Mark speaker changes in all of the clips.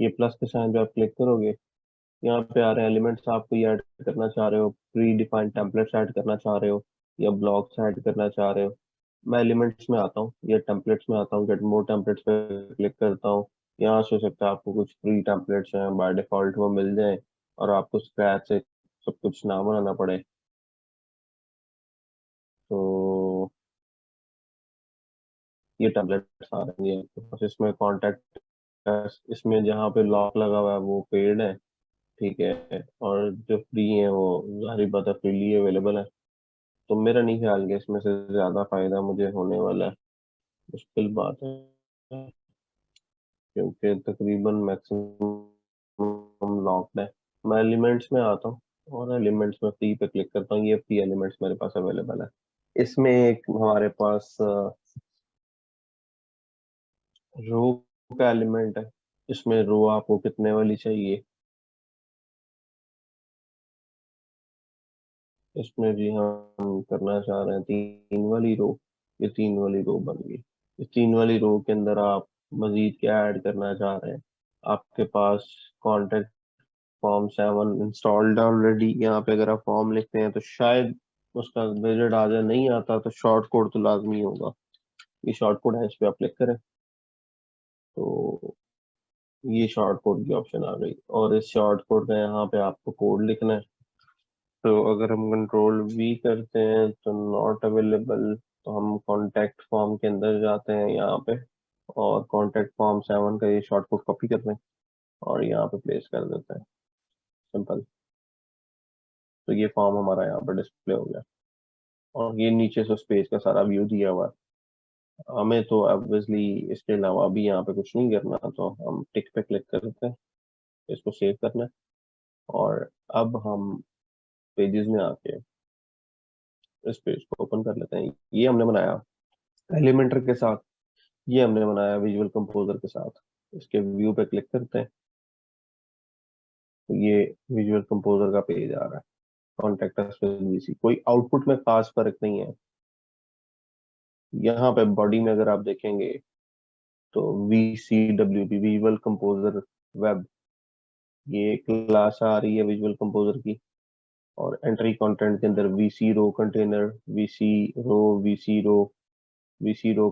Speaker 1: ये प्लस के साइन पे आप क्लिक करोगे, यहाँ पे आ रहे हैं एलिमेंट्स। आप कोई ऐड करना चाह रहे हो, प्री डिफाइंड टेम्पलेट्स ऐड करना चाह रहे हो, या ब्लॉक्स ऐड करना चाह रहे हो। मैं एलिमेंट्स में आता हूँ या टेम्पलेट्स में आता हूँ, गेट मोर टेम्पलेट्स पे क्लिक करता हूँ। यहाँ से हो सकता है आपको कुछ प्री टेम्पलेट्स हैं बाय डिफॉल्ट वो मिल जाए, और आपको स्क्रैच से सब कुछ ना बनाना पड़े। तो ये टेम्पलेट्स आ रही है आपके पास। इसमें कॉन्टेक्ट, इसमें जहाँ पे लॉक लगा हुआ है वो पेड है, ठीक है, और जो फ्री है वो जाहिर बात है फ्रीली अवेलेबल है। तो मेरा नहीं ख्याल कि इसमें से ज्यादा फायदा मुझे होने वाला है, मुश्किल बात है, क्योंकि तकरीबन मैक्सिमम लॉक्ड है। मैं एलिमेंट्स में आता हूँ और एलिमेंट्स में फ्री पे क्लिक करता हूँ। ये फ्री एलिमेंट्स मेरे पास अवेलेबल है। इसमें एक हमारे पास रो का एलिमेंट है। इसमें रो आपको कितने वाली चाहिए? इसमें जी हम करना चाह रहे हैं 3 वाली रो। ये 3 वाली रो बन गई। इस 3 वाली रो के अंदर आप मजीद क्या ऐड करना चाह रहे हैं? आपके पास कॉन्टेक्ट फॉर्म 7 इंस्टॉल्ड ऑलरेडी। यहाँ पे अगर आप फॉर्म लिखते हैं तो शायद उसका विजिट आ जाए, नहीं आता तो शॉर्ट कोड तो लाजमी होगा। ये शॉर्ट कोड है, इस पे आप क्लिक करें तो ये शॉर्ट कोड की ऑप्शन आ गई, और इस शॉर्ट कोड का यहाँ पे आपको कोड लिखना है। तो अगर हम कंट्रोल वी करते हैं तो नॉट अवेलेबल, तो हम कॉन्टेक्ट फॉर्म के अंदर जाते हैं यहाँ पे, और कॉन्टेक्ट फॉर्म 7 का ये शॉर्ट कोड कॉपी करते हैं और यहाँ पे प्लेस कर देते हैं। सिंपल। तो ये फॉर्म हमारा यहाँ पर डिस्प्ले हो गया, और ये नीचे से उस पेज का सारा व्यू दिया हुआ है। हमें तो ऑब्वियसली इसके अलावा भी यहाँ पे कुछ नहीं करना, तो हम टिक पे क्लिक करते हैं, इसको सेव करना है। और अब हम पेजेस में आके इस पेज को ओपन कर लेते हैं। ये हमने बनाया एलिमेंटर के साथ, ये हमने बनाया विजुअल कंपोजर के साथ। इसके व्यू पे क्लिक करते हैं तो ये विजुअल कंपोजर का पेज आ रहा है। कॉन्टेक्ट अस विद वीसी, कोई आउटपुट में खास फर्क नहीं है। यहाँ पे बॉडी में अगर आप देखेंगे तो VCWP विजुअल कंपोजर वेब, ये क्लास आ रही है विजुअल कंपोजर की। और एंट्री कंटेंट के अंदर VC रो कंटेनर, VC रो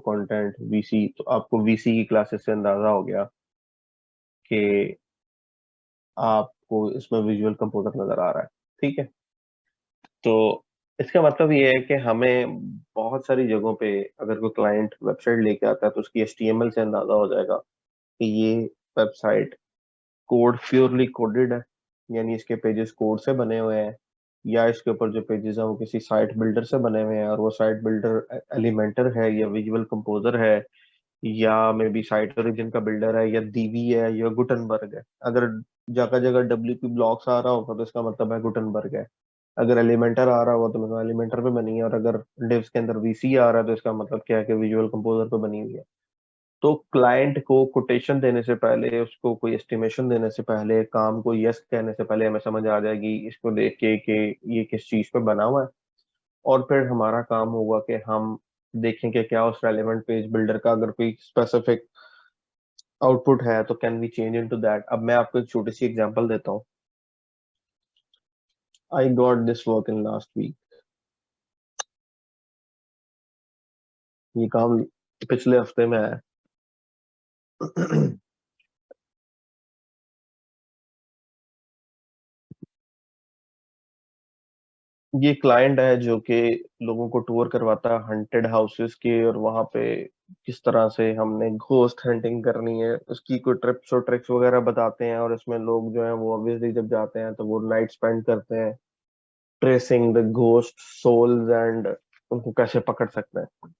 Speaker 1: कंटेंट, VC। तो आपको VC की क्लासेस से अंदाजा हो गया कि आपको इसमें विजुअल कंपोजर नजर आ रहा है, ठीक है। तो इसका मतलब ये है कि हमें बहुत सारी जगहों पे अगर कोई क्लाइंट वेबसाइट लेके आता है तो उसकी HTML से अंदाजा हो जाएगा कि ये वेबसाइट कोड प्योरली कोडेड है, यानी इसके पेजेस कोड से बने हुए हैं, या इसके ऊपर जो पेजेस हैं वो किसी साइट बिल्डर से बने हुए हैं, और वो साइट बिल्डर एलिमेंटर है या विजुअल कंपोजर है, या मे बी साइट ओरिजिन का बिल्डर है, या डीवी है, या गुटनबर्ग है। अगर जगह जगह WP ब्लॉक्स आ रहा होगा तो इसका मतलब है गुटनबर्ग है। अगर एलिमेंटर आ रहा होगा तो मतलब एलिमेंटर पे बनी है, और अगर डिव्स के अंदर VC आ रहा है तो इसका मतलब क्या है कि विजुअल कंपोजर पे बनी हुई है। तो क्लाइंट को कोटेशन देने से पहले, उसको कोई एस्टिमेशन देने से पहले, काम को यस कहने से पहले हमें समझ आ जाएगी इसको देख के कि ये किस चीज पे बना हुआ है। और फिर हमारा काम होगा कि हम देखें कि क्या उस रेलेवेंट पेज बिल्डर का अगर कोई स्पेसिफिक आउटपुट है तो can we change into that. अब मैं आपको एक छोटी सी एग्जांपल देता हूँ। I got this work in last week. ये काम पिछले हफ्ते में है। ये क्लाइंट है जो कि लोगों को टूर करवाता है हंटेड हाउसेस के, और वहां पे किस तरह से हमने घोस्ट हंटिंग करनी है उसकी कोई ट्रिप्स और ट्रिक्स वगैरह बताते हैं। और इसमें लोग जो है वो ऑब्वियसली जब जाते हैं तो वो नाइट स्पेंड करते हैं tracing the ghost souls, and उनको कैसे पकड़ सकते हैं।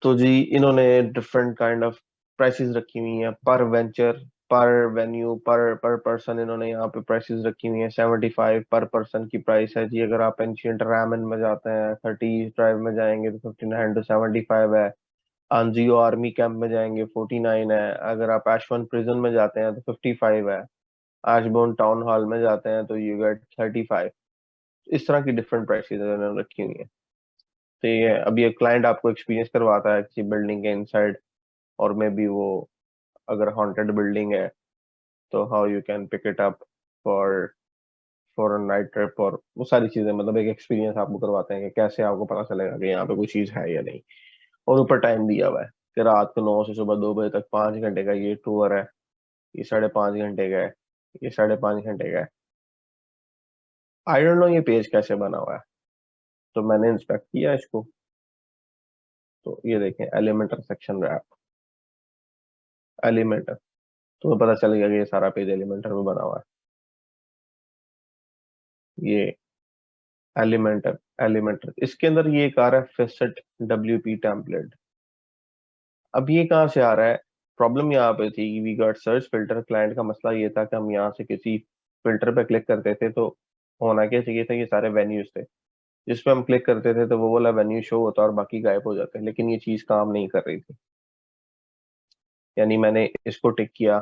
Speaker 1: तो जी इन्होंने डिफरेंट काइंड ऑफ प्राइसेस रखी हुई हैं पर वेंचर, पर वेन्यू, पर पर पर्सन। इन्होंने यहाँ पे प्राइसेस रखी हुई हैं। 75 पर पर्सन की प्राइस है जी। अगर आप एंशियंट रामन में जाते हैं 30 ड्राइव में जाएंगे तो 59 to 75 है। आंजियो आर्मी कैंप में जाएंगे 49 है। अगर आप एशवन प्रिजन में जाते हैं तो 55 है। एशबोर्न टाउन हॉल में जाते हैं तो यू गेट 35। इस तरह की डिफरेंट प्राइसेस इन्होंने रखी हुई है। तो ये अभी एक क्लाइंट आपको एक्सपीरियंस करवाता है किसी बिल्डिंग के इनसाइड, और मे बी वो अगर हॉन्टेड बिल्डिंग है तो how you can pick it up for for night trip, और वो सारी चीजें, मतलब एक एक्सपीरियंस आपको करवाते हैं कि कैसे आपको पता चलेगा कि यहाँ पे कोई चीज है या नहीं। और ऊपर टाइम दिया हुआ है कि रात को 9 से सुबह 2 बजे तक 5 घंटे का ये टूर है, ये 5.5 घंटे का है, ये 5.5 घंटे का है। आई डोंट नो ये पेज कैसे बना हुआ है। तो मैंने इंस्पेक्ट किया इसको, तो ये देखें एलिमेंटर सेक्शन रैप, एलिमेंटर, तुम्हें पता चल गया कि ये सारा पेज एलिमेंटर में बना हुआ है। ये एलिमेंटर, एलिमेंटर इसके अंदर ये एक आ रहा है फेसेट WP टेम्पलेट। अब ये कहाँ से आ रहा है? प्रॉब्लम यहाँ पे थी, we got search filter, client का मसला ये था कि हम यहाँ से किसी फिल्टर पे क्लिक करते थे तो होना क्या चाहिए था, ये सारे वेन्यूज थे जिस पे हम क्लिक करते थे तो वो वाला वेन्यू शो होता और बाकी गायब हो जाते, लेकिन ये चीज काम नहीं कर रही थी। यानी मैंने इसको टिक किया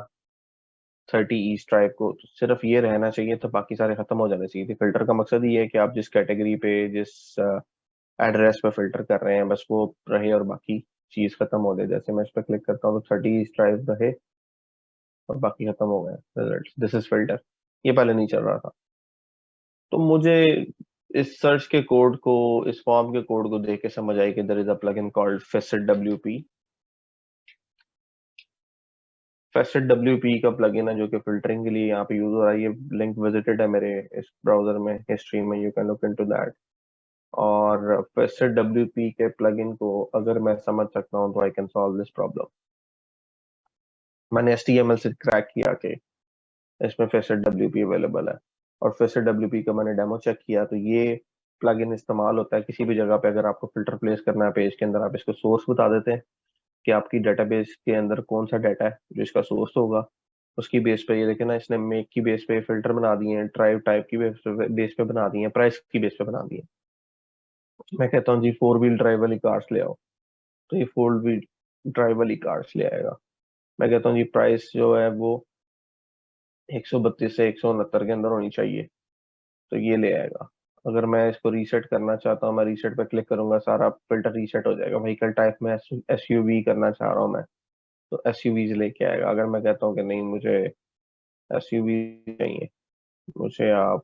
Speaker 1: 30 ईस्ट ड्राइव को, तो सिर्फ ये रहना चाहिए, तो बाकी सारे खत्म हो जाने चाहिए थे। फिल्टर का मकसद ये है कि आप जिस कैटेगरी पे, जिस एड्रेस पे फिल्टर कर रहे हैं बस वो रहे और बाकी चीज खत्म हो जाए। जैसे मैं इस पर क्लिक करता हूँ तो 30 ईस्ट ड्राइव रहे और बाकी खत्म हो गए रिजल्ट, दिस इज फिल्टर। ये पहले नहीं चल रहा था। तो मुझे इस सर्च के कोड को, इस फॉर्म के कोड को देख के समझ आई कि there is a plugin called Facet WP। Facet WP का प्लगइन है जो कि फिल्टरिंग के लिए यहाँ पे यूज हो रहा है। ये लिंक विजिटेड है मेरे इस ब्राउजर में, हिस्ट्री में, you can look into that. और फेसेट WP के प्लगइन को अगर मैं समझ सकता हूँ तो I can solve this problem. मैंने HTML से क्रैक किया कि इसमें फेसेट WP अवेलेबल है, और फेसेट WP का मैंने डेमो चेक किया तो ये प्लगइन इस्तेमाल होता है किसी भी जगह पे अगर आपको फिल्टर प्लेस करना है पेज के अंदर। आप इसको सोर्स बता देते हैं कि आपकी डेटाबेस के अंदर कौन सा डाटा है जो इसका सोर्स होगा। उसकी बेस पे ये देखे ना, इसने मेक की बेस पे फिल्टर बना दिए हैं, ट्राइब टाइप की बेस पे बना दिए हैं, प्राइस की बेस पे बना दिए हैं। मैं कहता हूँ जी 4 व्हील ड्राइव वाली कार्स ले आओ, तो ये 4 व्हील ड्राइव वाली कार्स ले आएगा। मैं कहता हूँ जी प्राइस जो है वो 132 से 169 के अंदर होनी चाहिए, तो ये ले आएगा। अगर मैं इसको रीसेट करना चाहता हूँ, मैं रीसेट पे क्लिक करूंगा, सारा फिल्टर रीसेट हो जाएगा। व्हीकल टाइप में SUV करना चाह रहा हूँ मैं, तो SUVs लेके आएगा। अगर मैं कहता हूँ कि नहीं मुझे SUV चाहिए, मुझे आप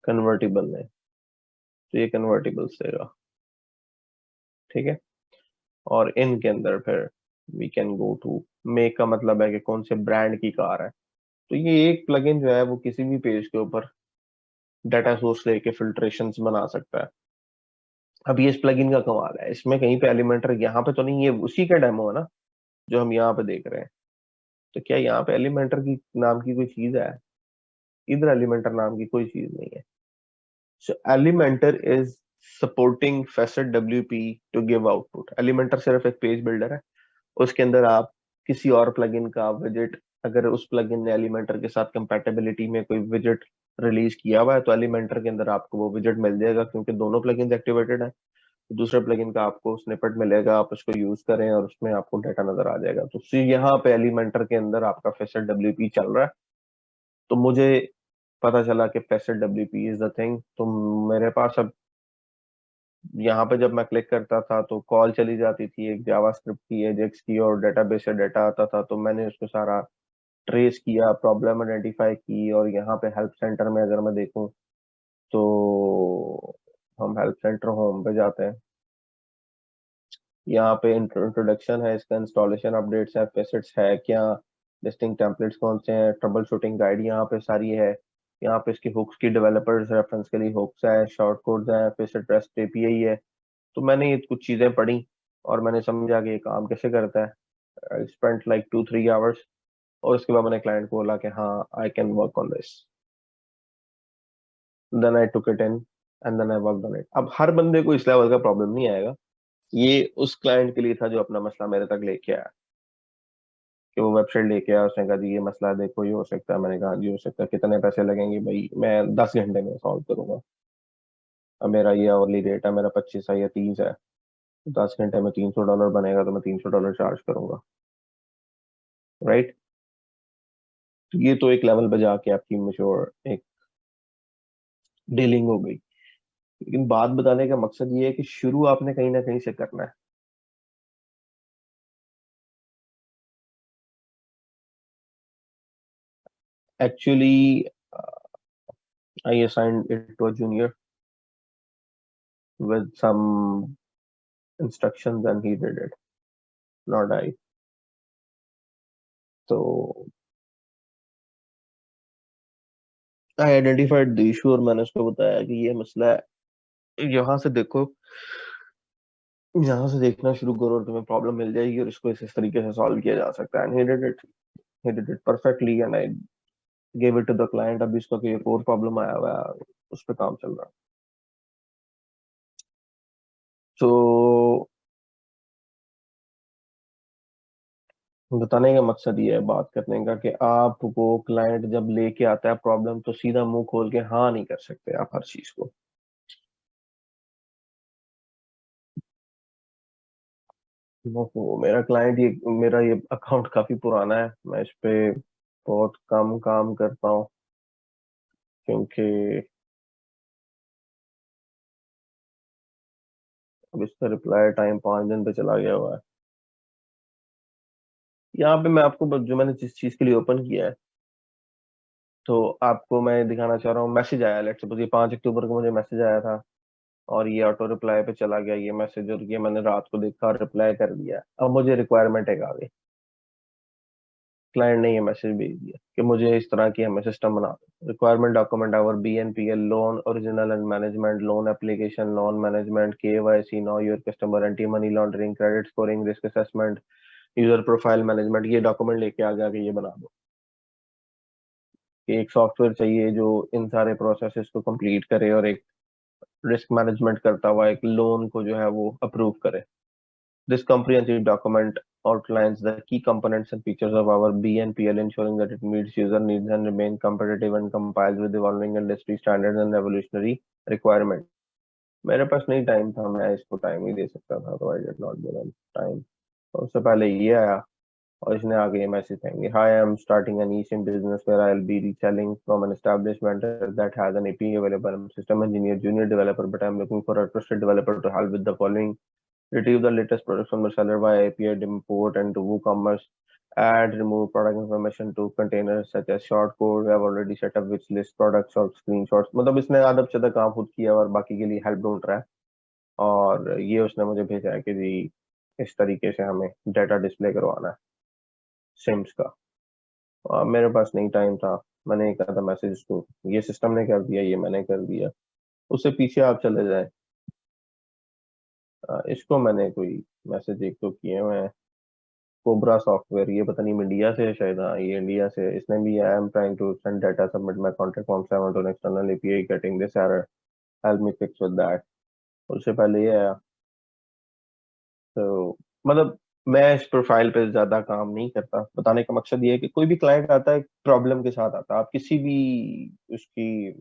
Speaker 1: कन्वर्टिबल लें, तो ये कन्वर्टिबल्स देगा। ठीक है। और इनके अंदर फिर we can go to make, का मतलब है कि कौन से ब्रांड की कार है। तो ये एक प्लगइन जो है वो किसी भी पेज के ऊपर डाटा सोर्स लेके फिल्ट्रेशंस बना सकता है। अब ये इस प्लगइन का कमाल है, इसमें कहीं पे एलिमेंटर यहाँ पे तो नहीं, ये उसी का डेमो है ना जो हम यहाँ पे देख रहे हैं। तो क्या यहाँ पे एलिमेंटर की नाम की कोई चीज है? इधर एलिमेंटर नाम की कोई चीज नहीं है। So Elementor is supporting facet WP to give output. Elementor सिर्फ एक पेज बिल्डर है, उसके अंदर आप किसी और प्लगइन का विजेट, अगर उस प्लगइन ने एलिमेंटर के साथ कंपैटिबिलिटी में कोई विजेट रिलीज किया हुआ है तो एलिमेंटर के अंदर आपको वो विजेट मिल जाएगा, क्योंकि दोनों प्लगइन्स एक्टिवेटेड है। तो दूसरे प्लगइन का आपको स्निपेट मिलेगा, आप उसको यूज करें और उसमें आपको डाटा नजर आ जाएगा। तो यहाँ पे एलिमेंटर के अंदर आपका फेसेट WP चल रहा है। तो मुझे पता चला कि facet WP is the thing. तो मेरे पास अब यहाँ पे जब मैं क्लिक करता था तो कॉल चली जाती थी एक जावास्क्रिप्ट की, एजेक्स की, और डेटाबेस से डाटा आता था। तो मैंने उसको सारा ट्रेस किया, प्रॉब्लम आइडेंटिफाई की, और यहाँ पे हेल्प सेंटर में अगर मैं देखूँ तो हम हेल्प सेंटर होम पे जाते हैं। यहाँ पे इंट्रोडक्शन है, इसका इंस्टॉलेशन अपडेट्स है, फेसेट्स है क्या, लिस्टिंग टेम्पलेट्स कौन से हैं, ट्रबल शूटिंग गाइड यहाँ पे सारी है। यहाँ पे इसकी हुक्स की डेवलपर्स रेफरेंस के लिए हुक्स है, शॉर्ट कोड्स हैं, फेसेट रेस्ट API है। तो मैंने ये कुछ चीजें पढ़ी और मैंने समझा कि ये काम कैसे करता है। आई स्पेंट लाइक 2-3 आवर्स, और उसके बाद मैंने क्लाइंट को बोला कि हाँ I can work on this. Then I took it in and then I work on it. अब हर बंदे को इस लेवल का प्रॉब्लम नहीं आएगा, ये उस क्लाइंट के लिए था जो अपना मसला मेरे तक लेके आया, कि वो वेबसाइट लेके आया, उसने कहा जी ये मसला है, देखो ये हो सकता है। मैंने कहा जी हो सकता है, कितने पैसे लगेंगे भाई? मैं 10 घंटे में सॉल्व करूंगा। अब मेरा ये आवरली रेट है, मेरा 25 है या 30 है, 10 घंटे में $300 बनेगा तो मैं $300 चार्ज करूंगा, राइट। तो ये तो एक लेवल पे जाके आपकी मेच्योर एक डीलिंग हो गई। लेकिन बात बताने का मकसद ये है कि शुरू आपने कहीं ना कहीं से करना है। Actually, I assigned it to a junior with some instructions and he did it, not I. तो आई आइडेंटिफाइड द इशू और मैंने उसको बताया कि ये मसला है, यहाँ से देखो, यहाँ से देखना शुरू करो और तुम्हें प्रॉब्लम मिल जाएगी और इसको इस तरीके से सॉल्व किया जा सकता है। And he did it perfectly and I gave it to the client. अभी इसका कोई एक और प्रॉब्लम आया हुआ है, उस पर काम चल रहा है। तो बताने का मकसद ये है बात करने का कि आपको क्लाइंट जब लेके आता है प्रॉब्लम, तो सीधा मुंह खोल के हाँ नहीं कर सकते आप हर चीज को। मेरा क्लाइंट, ये मेरा ये अकाउंट काफी पुराना है, मैं इस पे बहुत कम काम करता हूँ क्योंकि अब इसका रिप्लाई टाइम 5 दिन पे चला गया हुआ है। यहाँ पे मैं आपको जो मैंने जिस चीज के लिए ओपन किया है, तो आपको मैं दिखाना चाह रहा हूँ। मैसेज आया, लेट्स सपोज ये 5 अक्टूबर को मुझे मैसेज आया था और ये ऑटो रिप्लाई पे चला गया ये मैसेज, और ये मैंने रात को देखा और रिप्लाई कर दिया। अब मुझे रिक्वायरमेंट एक आ गई, क्लाइंट ने ये मैसेज भेज दिया कि मुझे इस तरह की हमें सिस्टम बना दो। Requirement document our BNPL loan original and management loan application loan management KYC know your customer anti money laundering credit scoring risk assessment user profile management. ये डॉक्यूमेंट लेके आ गया कि ये बना दो कि एक सॉफ्टवेयर चाहिए जो इन सारे प्रोसेसेस को कंप्लीट करे और एक रिस्क मैनेजमेंट करता हुआ एक लोन को जो है वो अप्रूव करे। This comprehensive document outlines the key components and features of our BNPL, ensuring that it meets user needs and remain competitive and complies with evolving industry standards and revolutionary requirements. मेरे पास नहीं time था, मैं इसको time ही दे सकता था, तो I did not give time. उससे पहले ये आया और इसने आगे ये मैसेज देंगे, high I am starting N eSIM business where I'll be reselling from an established vendor that has an API available. I'm system engineer, junior developer, but I'm looking for a trusted developer to help with the following: retrieve the latest products from the seller via API, import and to WooCommerce, add, remove product information to containers such as short code. We have already set up which list products और screenshots। मतलब इसने आधा से काम खुद किया और बाकी के लिए हेल्प ढूंढ रहा है। और ये उसने मुझे भेजा है कि जी इस तरीके से हमें डाटा डिस्प्ले करवाना है सिम्स का। मेरे पास नहीं टाइम था, मैंने कहा था मैसेज उसको, ये सिस्टम ने कर दिया, ये मैंने कर दिया। उससे पीछे आप चले जाए, इसको मैंने कोई मैसेज एक तो किए हुए हैं। कोबरा सॉफ्टवेयर, ये पता नहीं इंडिया से है शायद, हाँ ये इंडिया से है। इसने भी, I am trying to send data submit my contact form 7 to external API getting this error, help me fix with that. उससे पहले ये आया। तो मतलब मैं इस प्रोफाइल पे ज्यादा काम नहीं करता। बताने का मकसद ये है कि कोई भी क्लाइंट आता है प्रॉब्लम के साथ आता है, आप किसी भी उसकी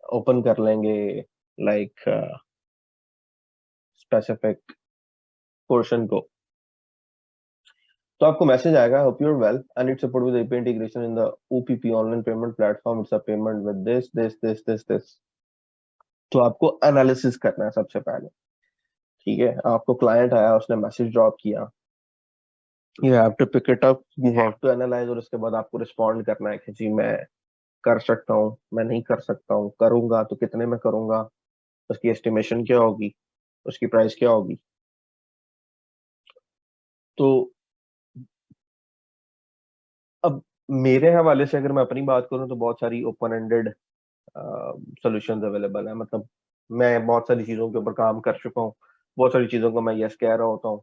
Speaker 1: ओपन कर लेंगे, लाइक स्पेसिफिक पोर्शन को, तो आपको मैसेज आएगा, hope you are well and it's support with API integration in the OPP online payment platform, it's a payment with this this this this this. तो आपको एनालिसिस करना है सबसे पहले। ठीक है, आपको क्लाइंट आया, उसने मैसेज ड्रॉप किया, you have to pick it up, you have to analyse, और उसके बाद आपको रिस्पॉन्ड करना है कि जी मैं कर सकता हूँ, मैं नहीं कर सकता हूँ, करूंगा तो कितने में करूंगा, उसकी एस्टिमेशन क्या होगी, उसकी प्राइस क्या होगी। तो अब मेरे हवाले से अगर मैं अपनी बात करूं तो बहुत सारी ओपन एंडेड सॉल्यूशंस अवेलेबल है। मतलब मैं बहुत सारी चीजों के ऊपर काम कर चुका हूँ, बहुत सारी चीजों को मैं यस कह रहा होता हूँ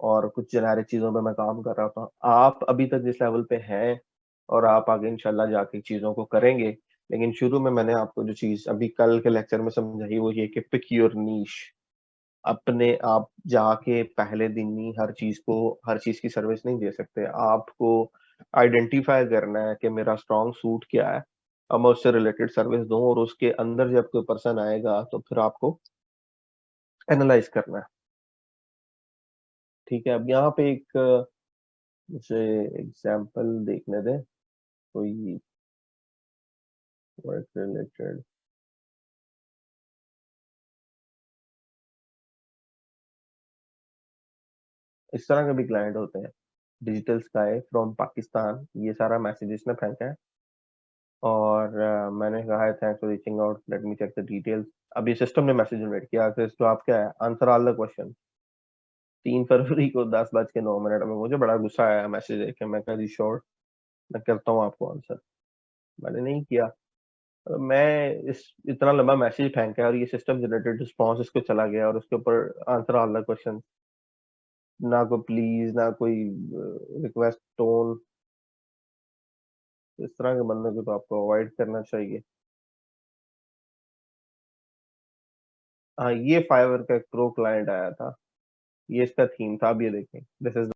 Speaker 1: और कुछ जेनेरिक चीजों पे मैं काम कर रहा होता हूँ। आप अभी तक जिस लेवल पे हैं और आप आगे इंशाल्लाह जाके चीजों को करेंगे, लेकिन शुरू में मैंने आपको जो चीज अभी कल के लेक्चर में समझाई वो ये कि पिक योर नीश। अपने आप जाके पहले दिन ही हर चीज को, हर चीज की सर्विस नहीं दे सकते। आपको आइडेंटिफाई करना है कि मेरा स्ट्रॉन्ग सूट क्या है, अब मैं उससे रिलेटेड सर्विस दूं, और उसके अंदर जब कोई पर्सन आएगा तो फिर आपको एनालाइज करना है। ठीक है, अब यहाँ पे एक मुझे एग्जांपल देखने दें, कोई वर्क रिलेटेड। इस तरह के भी क्लाइंट होते हैं। डिजिटल स्काई फ्रॉम पाकिस्तान, ये सारा मैसेज इसने फेंका है। और मैंने कहा है thanks for reaching out, let me check the details. अब ये सिस्टम ने मैसेज जनरेट किया कि जवाब क्या है, आंसर ऑल द क्वेश्चन। 3 फरवरी को 10:09 में मुझे बड़ा गुस्सा आया मैसेज देख के। मैं कहा जी श्योर, मैं करता हूँ आपको आंसर। मैंने नहीं किया। मैं इस इतना लंबा मैसेज फेंका है और ये सिस्टम जनरेटेड रिस्पॉन्स इसको चला गया और उसके ऊपर आंसर ऑल द क्वेश्चन, ना कोई प्लीज, ना कोई रिक्वेस्ट टोन। इस तरह के बंदे को तो आपको अवॉइड करना चाहिए। हाँ, ये फाइवर का एक प्रो क्लाइंट आया था, ये इसका थीम था। अब ये देखें, दिस इज